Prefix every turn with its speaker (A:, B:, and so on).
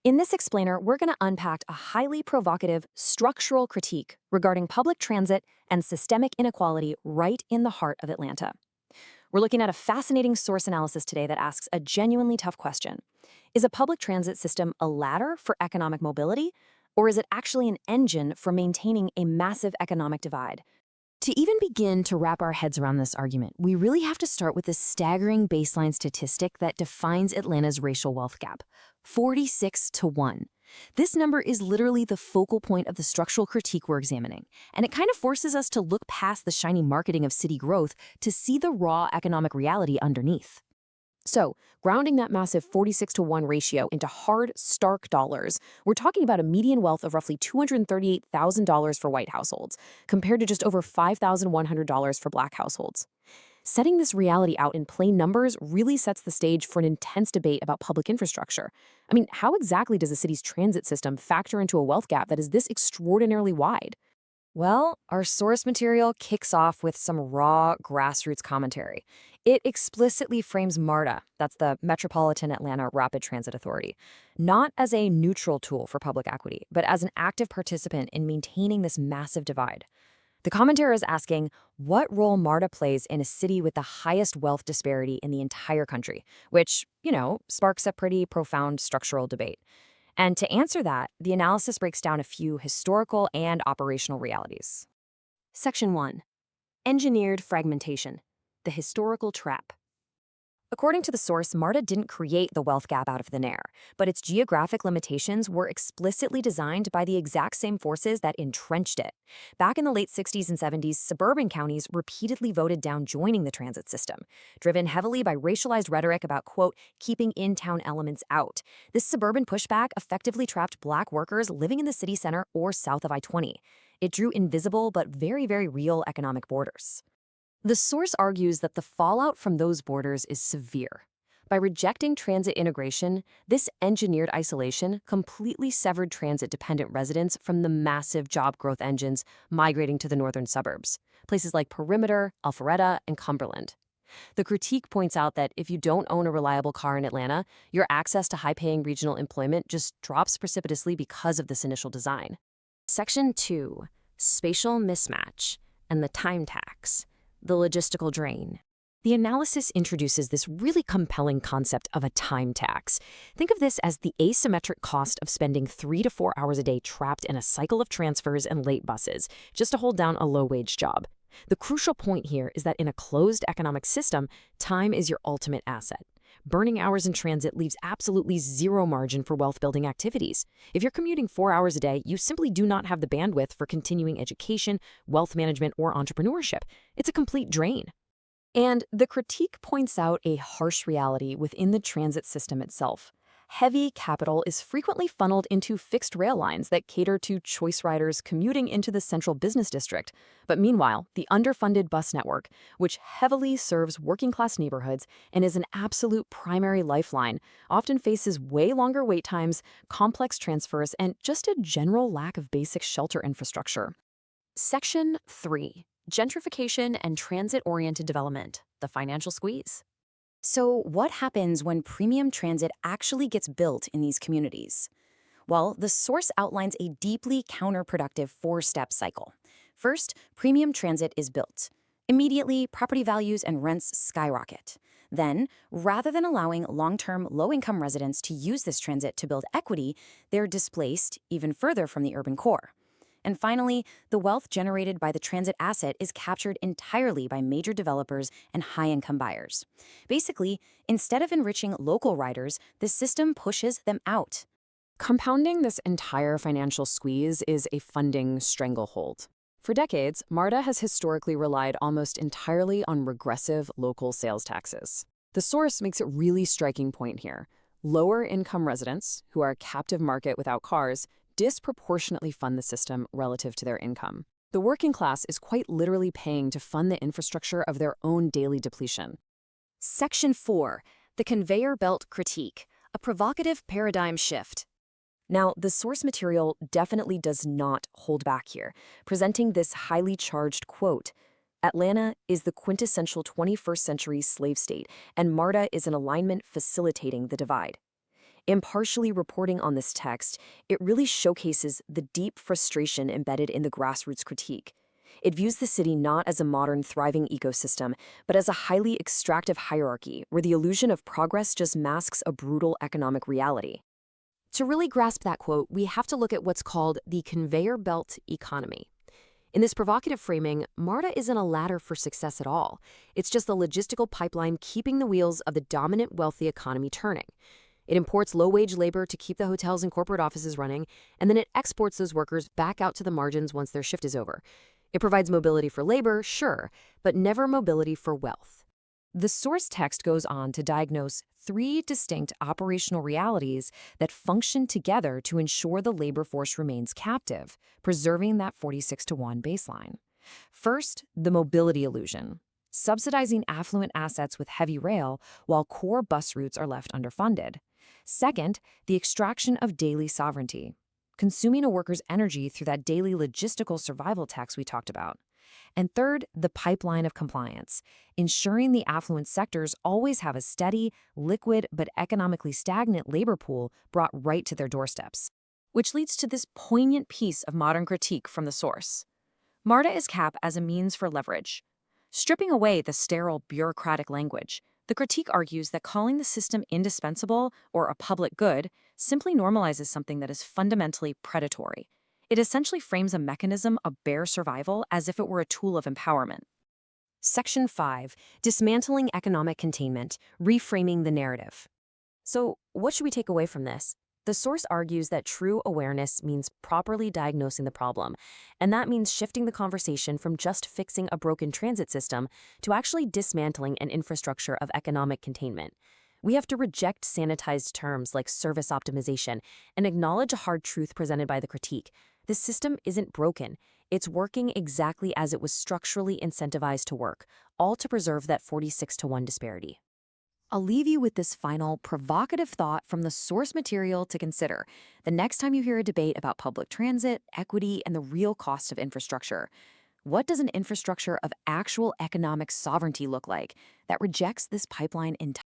A: In this explainer, we're going to unpack a highly provocative structural critique regarding public transit and systemic inequality right in the heart of Atlanta. We're looking at a fascinating source analysis today that asks a genuinely tough question. Is a public transit system a ladder for economic mobility, or is it actually an engine for maintaining a massive economic divide? To even begin to wrap our heads around this argument, we really have to start with the staggering baseline statistic that defines Atlanta's racial wealth gap: 46 to 1. This number is literally the focal point of the structural critique we're examining, and it kind of forces us to look past the shiny marketing of city growth to see the raw economic reality underneath. So, grounding that massive 46 to 1 ratio into hard, stark dollars, we're talking about a median wealth of roughly $238,000 for white households, compared to just over $5,100 for black households. Setting this reality out in plain numbers really sets the stage for an intense debate about public infrastructure. I mean, how exactly does a city's transit system factor into a wealth gap that is this extraordinarily wide? Well, our source material kicks off with some raw grassroots commentary. It explicitly frames MARTA, that's the Metropolitan Atlanta Rapid Transit Authority, not as a neutral tool for public equity, but as an active participant in maintaining this massive divide. The commentator is asking what role MARTA plays in a city with the highest wealth disparity in the entire country, which, sparks a pretty profound structural debate. And to answer that, the analysis breaks down a few historical and operational realities. Section 1. Engineered fragmentation, the historical trap. According to the source, MARTA didn't create the wealth gap out of thin air, but its geographic limitations were explicitly designed by the exact same forces that entrenched it. Back in the late 60s and 70s, suburban counties repeatedly voted down joining the transit system, driven heavily by racialized rhetoric about, quote, keeping in-town elements out. This suburban pushback effectively trapped black workers living in the city center or south of I-20. It drew invisible but very, very real economic borders. The source argues that the fallout from those borders is severe. By rejecting transit integration, this engineered isolation completely severed transit-dependent residents from the massive job growth engines migrating to the northern suburbs, places like Perimeter, Alpharetta, and Cumberland. The critique points out that if you don't own a reliable car in Atlanta, your access to high-paying regional employment just drops precipitously because of this initial design. Section 2. Spatial mismatch and the time tax. The logistical drain. The analysis introduces this really compelling concept of a time tax. Think of this as the asymmetric cost of spending 3 to 4 hours a day trapped in a cycle of transfers and late buses just to hold down a low-wage job. The crucial point here is that in a closed economic system, time is your ultimate asset. Burning hours in transit leaves absolutely zero margin for wealth-building activities. If you're commuting 4 hours a day, you simply do not have the bandwidth for continuing education, wealth management, or entrepreneurship. It's a complete drain. And the critique points out a harsh reality within the transit system itself. Heavy capital is frequently funneled into fixed rail lines that cater to choice riders commuting into the central business district. But meanwhile, the underfunded bus network, which heavily serves working-class neighborhoods and is an absolute primary lifeline, often faces way longer wait times, complex transfers, and just a general lack of basic shelter infrastructure. Section 3. Gentrification and transit-oriented development, the financial squeeze. So what happens when premium transit actually gets built in these communities? Well, the source outlines a deeply counterproductive four-step cycle. First, premium transit is built. Immediately, property values and rents skyrocket. Then, rather than allowing long-term, low-income residents to use this transit to build equity, they're displaced even further from the urban core. And finally, the wealth generated by the transit asset is captured entirely by major developers and high-income buyers. Basically, instead of enriching local riders, the system pushes them out. Compounding this entire financial squeeze is a funding stranglehold. For decades, MARTA has historically relied almost entirely on regressive local sales taxes. The source makes a really striking point here. Lower-income residents, who are a captive market without cars, disproportionately fund the system relative to their income. The working class is quite literally paying to fund the infrastructure of their own daily depletion. Section 4. The Conveyor Belt Critique, a provocative paradigm shift. Now, the source material definitely does not hold back here, presenting this highly charged quote: Atlanta is the quintessential 21st century slave state, and MARTA is an alignment facilitating the divide. Impartially reporting on this text, it really showcases the deep frustration embedded in the grassroots critique. It views the city not as a modern, thriving ecosystem, but as a highly extractive hierarchy where the illusion of progress just masks a brutal economic reality. To really grasp that quote, we have to look at what's called the conveyor belt economy. In this provocative framing, MARTA isn't a ladder for success at all. It's just the logistical pipeline keeping the wheels of the dominant wealthy economy turning. It imports low-wage labor to keep the hotels and corporate offices running, and then it exports those workers back out to the margins once their shift is over. It provides mobility for labor, sure, but never mobility for wealth. The source text goes on to diagnose three distinct operational realities that function together to ensure the labor force remains captive, preserving that 46-to-1 baseline. First, the mobility illusion, subsidizing affluent assets with heavy rail while core bus routes are left underfunded. Second, the extraction of daily sovereignty, consuming a worker's energy through that daily logistical survival tax we talked about. And third, the pipeline of compliance, ensuring the affluent sectors always have a steady, liquid, but economically stagnant labor pool brought right to their doorsteps. Which leads to this poignant piece of modern critique from the source. MARTA is cap as a means for leverage. Stripping away the sterile, bureaucratic language, the critique argues that calling the system indispensable or a public good simply normalizes something that is fundamentally predatory. It essentially frames a mechanism of bare survival as if it were a tool of empowerment. Section 5. Dismantling economic containment, reframing the narrative. So, what should we take away from this? The source argues that true awareness means properly diagnosing the problem, and that means shifting the conversation from just fixing a broken transit system to actually dismantling an infrastructure of economic containment. We have to reject sanitized terms like service optimization and acknowledge a hard truth presented by the critique. The system isn't broken. It's working exactly as it was structurally incentivized to work, all to preserve that 46-to-1 disparity. I'll leave you with this final provocative thought from the source material to consider the next time you hear a debate about public transit, equity, and the real cost of infrastructure. What does an infrastructure of actual economic sovereignty look like that rejects this pipeline entirely?